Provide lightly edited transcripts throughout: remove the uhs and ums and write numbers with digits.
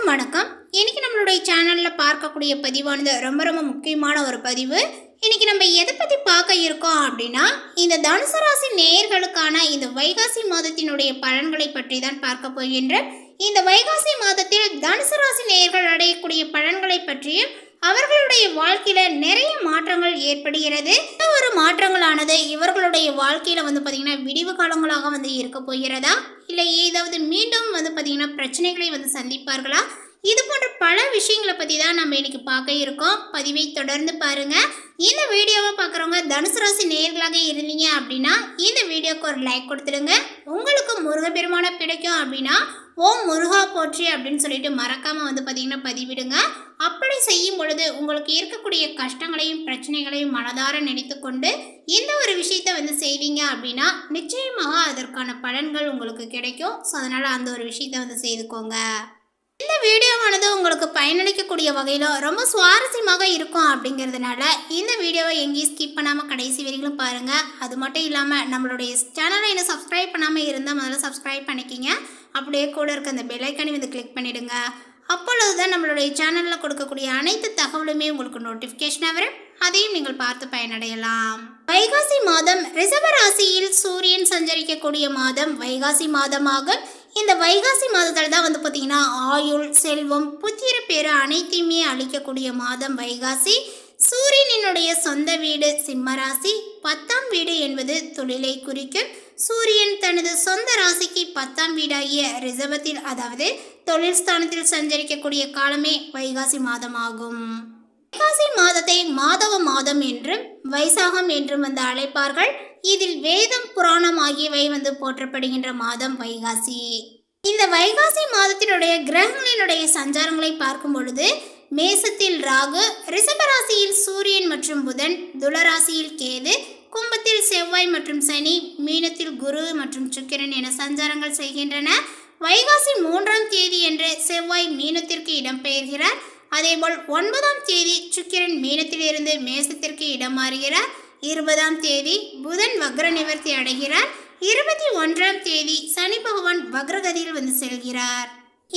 அனைவருக்கும் வணக்கம். இன்னைக்கு நம்மளுடைய சேனலில் பார்க்கக்கூடிய பதிவானது ரொம்ப ரொம்ப முக்கியமான ஒரு பதிவு. இன்னைக்கு நம்ம எதை பற்றி பார்க்க இருக்கோம் அப்படின்னா, இந்த தனுசு ராசி நேயர்களுக்கான இந்த வைகாசி மாதத்தினுடைய பலன்களை பற்றி தான் பார்க்க போகின்றோம். இந்த வைகாசி மாதத்தில் தனுசு ராசி நேயர்கள் அடையக்கூடிய பலன்களை பற்றியும் அவர்களுடைய வாழ்க்கையில நிறைய மாற்றங்கள் ஏற்படுகிறது. இந்த ஒரு மாற்றங்களானது இவர்களுடைய வாழ்க்கையில பார்த்தீங்கன்னா விடிவு காலங்களாக இருக்க போகிறதா, இல்லை ஏதாவது மீண்டும் பார்த்தீங்கன்னா பிரச்சனைகளை சந்திப்பார்களா, இது போன்ற பல விஷயங்களை பற்றி தான் நம்ம இன்னைக்கு பார்க்க இருக்கோம். பதிவை தொடர்ந்து பாருங்க. இந்த வீடியோவை பார்க்குறவங்க தனுசு ராசி நேயர்களாக இருந்தீங்க அப்படின்னா இந்த வீடியோக்கு ஒரு லைக் கொடுத்துடுங்க. உங்களுக்கு முருகப்பெருமான பிடிக்கும் அப்படின்னா ஓம் முருகா போற்றி அப்படின்னு சொல்லிட்டு மறக்காம பார்த்தீங்கன்னா பதிவிடுங்க. அப்படி செய்யும் பொழுது உங்களுக்கு இருக்கக்கூடிய கஷ்டங்களையும் பிரச்சனைகளையும் மனதார நினைத்து கொண்டு இந்த ஒரு விஷயத்தை செய்வீங்க அப்படின்னா நிச்சயமாக அதற்கான பலன்கள் உங்களுக்கு கிடைக்கும். ஸோ அதனால் அந்த ஒரு விஷயத்தை செய்துக்கோங்க. இந்த வீடியோவானது உங்களுக்கு பயனளிக்கக்கூடிய வகையில் ரொம்ப சுவாரஸ்யமாக இருக்கும். அப்படிங்கிறதுனால இந்த வீடியோவை எங்கேயும் ஸ்கிப் பண்ணாமல் கடைசி வரைக்கும் பாருங்கள். அது மட்டும் இல்லாமல் நம்மளுடைய சேனலை இன்னும் சப்ஸ்கிரைப் பண்ணாமல் இருந்தால் முதல்ல சப்ஸ்கிரைப் பண்ணிக்கிங்க. அப்படியே கூட இருக்க அந்த பெல் ஐக்கானை கிளிக் பண்ணிவிடுங்க. அப்பொழுது தான் நம்மளுடைய சேனலில் கொடுக்கக்கூடிய அனைத்து தகவலுமே உங்களுக்கு நோட்டிஃபிகேஷனாக வரும். அதையும் நீங்கள் பார்த்து பயனடையலாம். வைகாசி மாதம் ரிஷப ராசியில் சூரியன் சஞ்சரிக்கக்கூடிய மாதம் வைகாசி மாதமாகும். இந்த வைகாசி மாதத்தில் தான் பார்த்தீங்கன்னா ஆயுள், செல்வம், புத்திர பேரு அனைத்தையுமே அளிக்கக்கூடிய மாதம் வைகாசி. சூரியனினுடைய சொந்த வீடு சிம்மராசி, 10ஆம் வீடு என்பது தொழிலை குறிக்கும். சூரியன் தனது சொந்த ராசிக்கு 10ஆம் வீடாகிய ரிஷபத்தில் அதாவது தொழில் ஸ்தானத்தில் சஞ்சரிக்கக்கூடிய காலமே வைகாசி மாதமாகும். வைகாசி மாதத்தை மாதவ மாதம் என்றும் வைசாகம் என்றும் அழைப்பார்கள். இதில் வேதம், புராணம் ஆகியவை போற்றப்படுகின்ற மாதம் வைகாசி. இந்த வைகாசி மாதத்தினுடைய கிரகங்களினுடைய சஞ்சாரங்களை பார்க்கும் பொழுது மேசத்தில் ராகு, ரிஷபராசியில் சூரியன் மற்றும் புதன், துளராசியில் கேது, கும்பத்தில் செவ்வாய் மற்றும் சனி, மீனத்தில் குரு மற்றும் சுக்கிரன் என சஞ்சாரங்கள் செய்கின்றன. வைகாசி 3ஆம் தேதி என்று செவ்வாய் மீனத்திற்கு இடம்பெயர்கிறார். அதேபோல் 9ஆம் தேதி சுக்கிரன் மீனத்திலிருந்து மேசத்திற்கு இடம் மாறுகிறார். 20ஆம் தேதி புதன் வக்ர நிவர்த்தி அடைகிறார். 21ஆம் தேதி சனி பகவான் வக்ரகதியில் செல்கிறார்.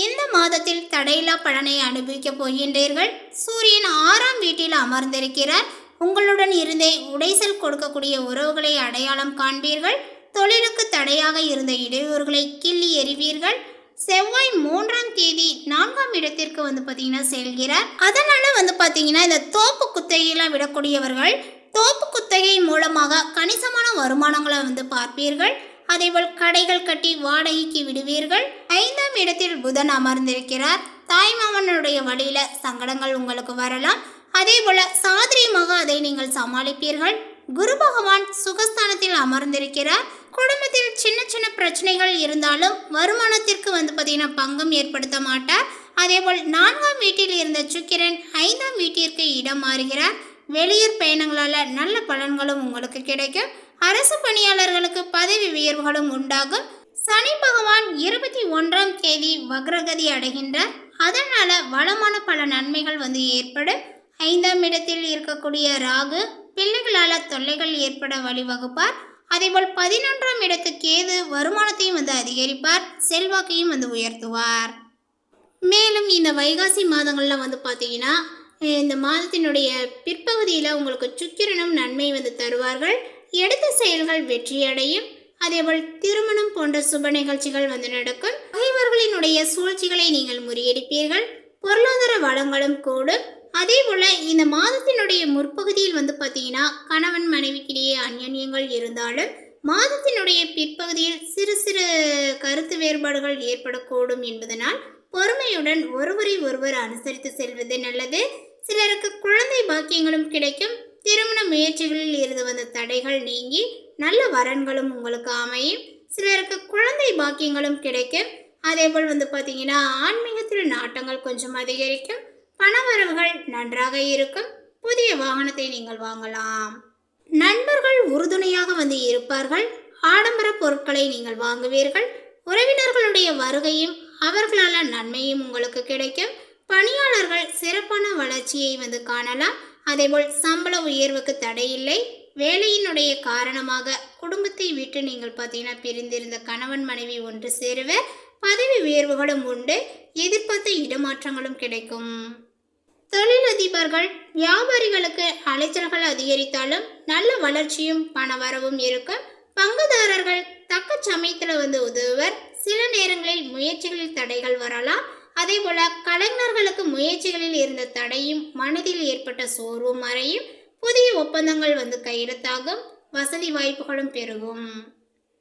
இந்த மாதத்தில் தடையில்லா பலனை அனுபவிக்க போகின்றீர்கள். சூரியன் 6ஆம் வீட்டில் அமர்ந்திருக்கிறார். உங்களுடன் இருந்தே உடைசல் கொடுக்கக்கூடிய உறவுகளை அடையாளம் காண்பீர்கள். தொழிலுக்கு தடையாக இருந்த இடையூறுகளை கிள்ளி எறிவீர்கள். செவ்வாய் 3ஆம் தேதி 4ஆம் இடத்திற்கு பார்த்தீங்கன்னா செல்கிறார். அதனால பார்த்தீங்கன்னா இந்த தோப்பு குத்தகையெல்லாம் விடக்கூடியவர்கள் தோப்பு குத்தகை மூலமாக கணிசமான வருமானங்களை பார்ப்பீர்கள். அதேபோல் கடைகள் கட்டி வாடகைக்கு விடுவீர்கள். 5ஆம் இடத்தில் புதன் அமர்ந்திருக்கிறார். தாய்மாமனுடைய வழியில சங்கடங்கள் உங்களுக்கு வரலாம். அதே போல சாதுரியமாக அதை நீங்கள் சமாளிப்பீர்கள். குரு பகவான் சுகஸ்தானத்தில் அமர்ந்திருக்கிறார். குடும்பத்தில் சின்ன சின்ன பிரச்சனைகள் இருந்தாலும் வருமானத்திற்கு பார்த்தீங்கன்னா பங்கம் ஏற்படுத்த மாட்டார். அதேபோல் 4ஆம் வீட்டில் இருந்த சுக்கிரன் 5ஆம் வீட்டிற்கு இடம் மாறுகிறார். வெளியூர் பயணங்களால் நல்ல பலன்களும் உங்களுக்கு கிடைக்கும். அரசு பணியாளர்களுக்கு பதவி உயர்வுகளும் உண்டாகும். சனி பகவான் 21ஆம் தேதி வக்ரகதி அடைகின்றார். அதனால வளமான பல நன்மைகள் ஏற்படும். 5ஆம் இடத்தில் இருக்கக்கூடிய ராகு பிள்ளைகளால் தொல்லைகள் ஏற்பட வழிவகுப்பார். அதேபோல் 11ஆம் இடத்து கேது வருமானத்தையும் அதிகரிப்பார். செல்வாக்கையும் உயர்த்துவார். மேலும் இந்த வைகாசி மாதங்களில் பார்த்தீங்கன்னா இந்த மாதத்தினுடைய பிற்பகுதியில் உங்களுக்கு சுக்கிரனும் நன்மை தருவார்கள். எடுத்த செயல்கள் வெற்றியடையும். அதேபோல் திருமணம் போன்ற சுப நிகழ்ச்சிகள் நடக்கும். பகைவர்களினுடைய சூழ்ச்சிகளை நீங்கள் முறியடிப்பீர்கள். பொருளாதார வளங்களும் கூடும். அதே போல் இந்த மாதத்தினுடைய முற்பகுதியில் பார்த்தீங்கன்னா கணவன் மனைவிக்கிடையே அந்யோன்யங்கள் இருந்தாலும் மாதத்தினுடைய பிற்பகுதியில் சிறு சிறு கருத்து வேறுபாடுகள் ஏற்படக்கூடும் என்பதனால் பொறுமையுடன் ஒருவரை ஒருவர் அனுசரித்து செல்வது நல்லது. சிலருக்கு குழந்தை பாக்கியங்களும் கிடைக்கும். திருமண முயற்சிகளில் இருந்து வந்த தடைகள் நீங்கி நல்ல வரன்களும் உங்களுக்கு அமையும். சிலருக்கு குழந்தை பாக்கியங்களும் கிடைக்கும். அதேபோல் பார்த்தீங்கன்னா ஆன்மீகத்தில் நாட்டங்கள் கொஞ்சம் அதிகரிக்கும். பணவரவுகள் நன்றாக இருக்கும். புதிய வாகனத்தை நீங்கள் வாங்கலாம். நண்பர்கள் உறுதுணையாக இருப்பார்கள். ஆடம்பர பொருட்களை நீங்கள் வாங்குவீர்கள். உறவினர்களுடைய வருகையும் அவர்களால் நன்மையும் உங்களுக்கு கிடைக்கும். பணியாளர்கள் சிறப்பான வளர்ச்சியை காணலாம். அதேபோல் சம்பள உயர்வுக்கு தடையில்லை. வேலையினுடைய காரணமாக குடும்பத்தை விட்டு நீங்கள் பார்த்தீங்கன்னா பிரிந்திருந்த கணவன் மனைவி ஒன்று சேருவர். பதவி உயர்வுகளும் உண்டு, எதிர்பார்த்த இடமாற்றங்களும் கிடைக்கும். தொழிலதிபர்கள் வியாபாரிகளுக்கு அலைச்சல்கள் அதிகரித்தாலும் நல்ல வளர்ச்சியும் பணவரவும் இருக்கும். பங்குதாரர்கள் தக்க சமயத்தில் உதவுவர். சில நேரங்களில் முயற்சிகளில் தடைகள் வரலாம். அதே போல கலைஞர்களுக்கு முயற்சிகளில் இருந்த தடையும் மனதில் ஏற்பட்ட சோர்வும் மறையும். புதிய ஒப்பந்தங்கள் கையெழுத்தாகும். வசதி வாய்ப்புகளும் பெருகும்.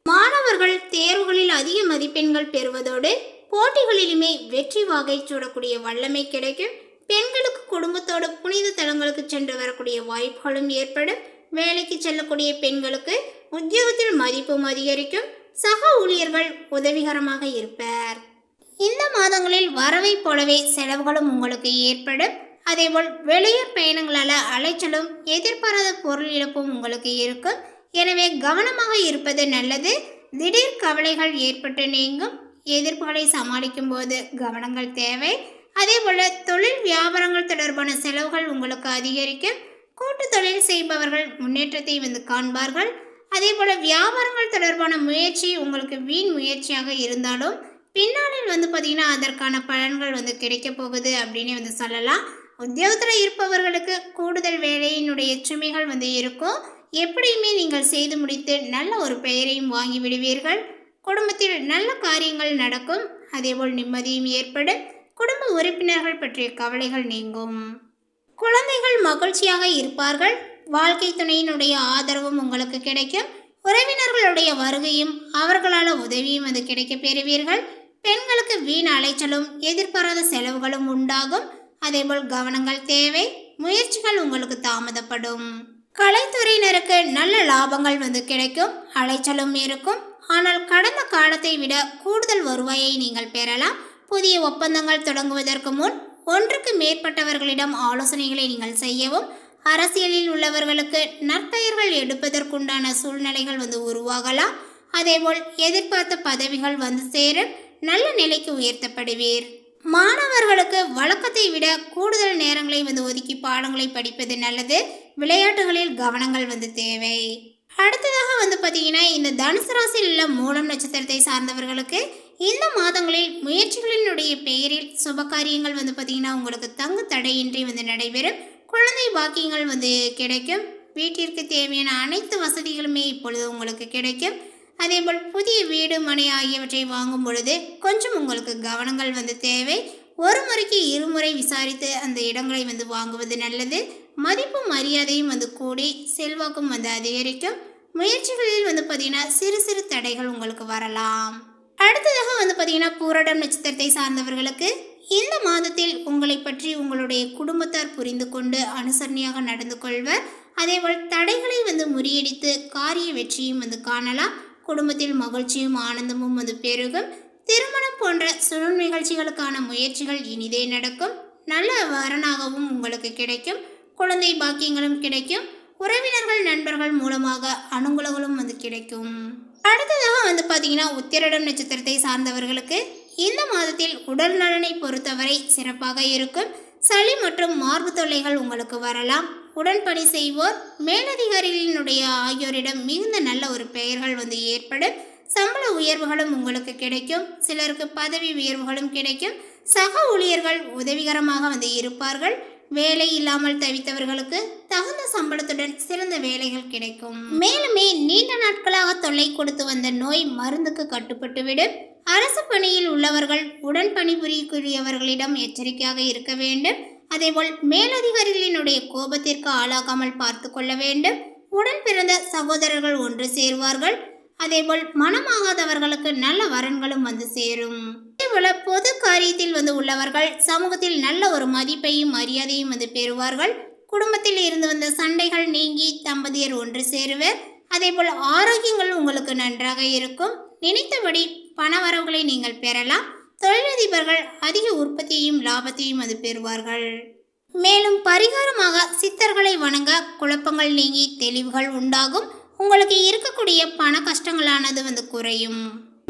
மாணவர்கள் தேர்வுகளில் அதிக மதிப்பெண்கள் பெறுவதோடு போட்டிகளிலுமே வெற்றி வாகை சூடக்கூடிய வல்லமை கிடைக்கும். பெண்களுக்கு குடும்பத்தோடு புனித தலங்களுக்கு சென்று வரக்கூடிய வாய்ப்புகளும் ஏற்படும். வேலைக்கு செல்லக்கூடிய பெண்களுக்கு உத்தியோகத்தில் மதிப்பும் அதிகரிக்கும். சக ஊழியர்கள் உதவிகரமாக இருப்பார். இந்த மாதங்களில் வரவை போலவே செலவுகளும் உங்களுக்கு ஏற்படும். அதேபோல் வெளியூர் பயணங்களால் அலைச்சலும் எதிர்பாராத பொருள் இழப்பும் உங்களுக்கு இருக்கும். எனவே கவனமாக இருப்பது நல்லது. திடீர் கவலைகள் ஏற்பட்டு நீங்கும். எதிர்ப்புகளை சமாளிக்கும் போது கவனங்கள் தேவை. அதேபோல் தொழில் வியாபாரங்கள் தொடர்பான செலவுகள் உங்களுக்கு அதிகரிக்கும். கூட்டு தொழில் செய்பவர்கள் முன்னேற்றத்தை காண்பார்கள். அதேபோல் வியாபாரங்கள் தொடர்பான முயற்சி உங்களுக்கு வீண் முயற்சியாக இருந்தாலும் பின்னாளில் பார்த்தீங்கன்னா அதற்கான பலன்கள் கிடைக்க போகுது அப்படின்னு சொல்லலாம். உத்தியோகத்தில் இருப்பவர்களுக்கு கூடுதல் வேலையினுடைய சுமைகள் இருக்கும். எப்படியுமே நீங்கள் செய்து முடித்து நல்ல ஒரு பெயரையும் வாங்கி விடுவீர்கள். குடும்பத்தில் நல்ல காரியங்கள் நடக்கும். அதேபோல் நிம்மதியும் ஏற்படும். குடும்ப உறுப்பினர்கள் பற்றிய கவலைகள் நீங்கும். குழந்தைகள் மகிழ்ச்சியாக இருப்பார்கள். வாழ்க்கை துணையினுடைய ஆதரவும் உங்களுக்கு கிடைக்கும். உறவினர்களுடைய வருகையும் அவர்களால் உதவியும் கிடைக்க பெறுவீர்கள். பெண்களுக்கு வீண் அலைச்சலும் எதிர்பாராத செலவுகளும் உண்டாகும். அதேபோல் கவனங்கள் தேவை. முயற்சிகள் உங்களுக்கு தாமதப்படும். கலைத்துறையினருக்கு நல்ல லாபங்கள் கிடைக்கும். அலைச்சலும் இருக்கும். ஆனால் கடந்த காலத்தை விட கூடுதல் வருவாயை நீங்கள் பெறலாம். புதிய ஒப்பந்தங்கள் தொடங்குவதற்கு முன் ஒன்றுக்கு மேற்பட்டவர்களிடம் ஆலோசனைகளை நீங்கள் செய்யவும். அரசியலில் உள்ளவர்களுக்கு நற்பெயர்கள் எடுப்பதற்குண்டான சூழ்நிலைகள் உருவாகலாம். அதேபோல் எதிர்பார்த்த பதவிகள் சேரும். நல்ல நிலைக்கு உயர்த்தப்படுவீர். மாணவர்களுக்கு வழக்கத்தை விட கூடுதல் நேரங்களை ஒதுக்கி பாடங்களை படிப்பது நல்லது. விளையாட்டுகளில் கவனங்கள் தேவை. அடுத்ததாக பார்த்தீங்கன்னா இந்த தனுசு ராசியில் உள்ள மூலம் நட்சத்திரத்தை சார்ந்தவர்களுக்கு இந்த மாதங்களில் முயற்சிகளினுடைய பெயரில் சுபகாரியங்கள் பார்த்தீங்கன்னா உங்களுக்கு தங்கு தடையின்றி நடைபெறும். குழந்தை பாக்கியங்கள் கிடைக்கும். வீட்டிற்கு தேவையான அனைத்து வசதிகளுமே இப்பொழுது உங்களுக்கு கிடைக்கும். அதேபோல் புதிய வீடு மனை ஆகியவற்றை வாங்கும் பொழுது கொஞ்சம் உங்களுக்கு கவனங்கள் தேவை. ஒரு முறைக்கு இருமுறை விசாரித்து அந்த இடங்களை வாங்குவது நல்லது. மதிப்பும் மரியாதையும் கூடி செல்வாக்கும் அதிகரிக்கும். முயற்சிகளில் பார்த்தீங்கன்னா சிறு சிறு தடைகள் உங்களுக்கு வரலாம். அடுத்ததாக பார்த்தீங்கன்னா பூரடம் நட்சத்திரத்தை சார்ந்தவர்களுக்கு இந்த மாதத்தில் உங்களை பற்றி உங்களுடைய குடும்பத்தார் புரிந்து கொண்டு அனுசரணையாக நடந்து கொள்வர். அதேபோல் தடைகளை முறியடித்து காரிய வெற்றியும் காணலாம். குடும்பத்தில் மகிழ்ச்சியும் ஆனந்தமும் பெருகும். திருமணம் போன்ற சுழல் நிகழ்ச்சிகளுக்கான முயற்சிகள் இனிதே நடக்கும். நல்ல வரனாகவும் உங்களுக்கு கிடைக்கும். குழந்தை பாக்கியங்களும் கிடைக்கும். உறவினர்கள் நண்பர்கள் மூலமாக அனுகூலங்களும் கிடைக்கும். அடுத்ததாக பார்த்தீங்கன்னா உத்திரடம் நட்சத்திரத்தை சார்ந்தவர்களுக்கு இந்த மாதத்தில் உடல் நலனை பொறுத்தவரை சிறப்பாக இருக்கும். சளி மற்றும் மார்பு தொல்லைகள் உங்களுக்கு வரலாம். உடன்பணி செய்வோர் மேலதிகாரிகளினுடைய ஆகியோரிடம் மிகுந்த நல்ல ஒரு பெயர்கள் ஏற்படும். சம்பள உயர்வுகளும் உங்களுக்கு கிடைக்கும். சிலருக்கு பதவி உயர்வுகளும் கிடைக்கும். சக ஊழியர்கள் உதவிகரமாக இருப்பார்கள். வேலை இல்லாமல் தவித்தவர்களுக்கு தகுந்த சம்பளத்துடன் சிறந்த வேலைகள் கிடைக்கும். மேலுமே நீண்ட நாட்களாக தொல்லை கொடுத்து வந்த நோய் மருந்துக்கு கட்டுப்பட்டுவிடும். அரசு பணியில் உள்ளவர்கள் உடன் பணிபுரியக்கூடியவர்களிடம் எச்சரிக்கையாக இருக்க வேண்டும். அதேபோல் மேலதிகாரிகளினுடைய கோபத்திற்கு ஆளாகாமல் பார்த்து கொள்ள வேண்டும். உடன் பிறந்த சகோதரர்கள் ஒன்று சேருவார்கள். அதேபோல் மனமாகாதவர்களுக்கு நல்ல வரன்களும் சேரும். அதேபோல பொது காரியத்தில் உள்ளவர்கள் சமூகத்தில் நல்ல ஒரு மதிப்பையும் மரியாதையும் பெறுவார்கள். குடும்பத்தில் இருந்து வந்த சண்டைகள் நீங்கி தம்பதியர் ஒன்று சேருவர். அதேபோல் ஆரோக்கியங்கள் உங்களுக்கு நன்றாக இருக்கும். நினைத்தபடி பண வரவுகளை நீங்கள் பெறலாம். தொழிலதிபர்கள் அதிக உற்பத்தியையும் லாபத்தையும் பெறுவார்கள். மேலும் பரிகாரமாக சித்தர்களை வணங்க குழப்பங்கள் நீங்கி தெளிவுகள் உண்டாகும். உங்களுக்கு இருக்கக்கூடிய பண கஷ்டங்களானது குறையும்.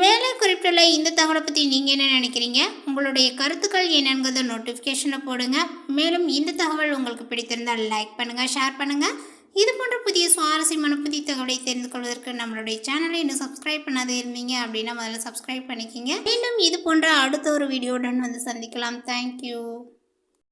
மேலே குறிப்பிட்டுள்ள இந்த தகவலை பற்றி நீங்கள் என்ன நினைக்கிறீங்க? உங்களுடைய கருத்துக்கள் என்னங்கிறத நோட்டிஃபிகேஷனில் போடுங்க. மேலும் இந்த தகவல் உங்களுக்கு பிடித்திருந்தால் லைக் பண்ணுங்கள், ஷேர் பண்ணுங்கள். இது போன்ற புதிய சுவாரஸ்யமான புதிய தகவலை தெரிந்து கொள்வதற்கு நம்மளுடைய சேனலை இன்னும் சப்ஸ்கிரைப் பண்ணாத இருந்தீங்க அப்படின்னா முதல்ல சப்ஸ்கிரைப் பண்ணிக்கிங்க. மீண்டும் இது போன்ற அடுத்த ஒரு வீடியோவுடன் வந்து சந்திக்கலாம். தேங்க்யூ.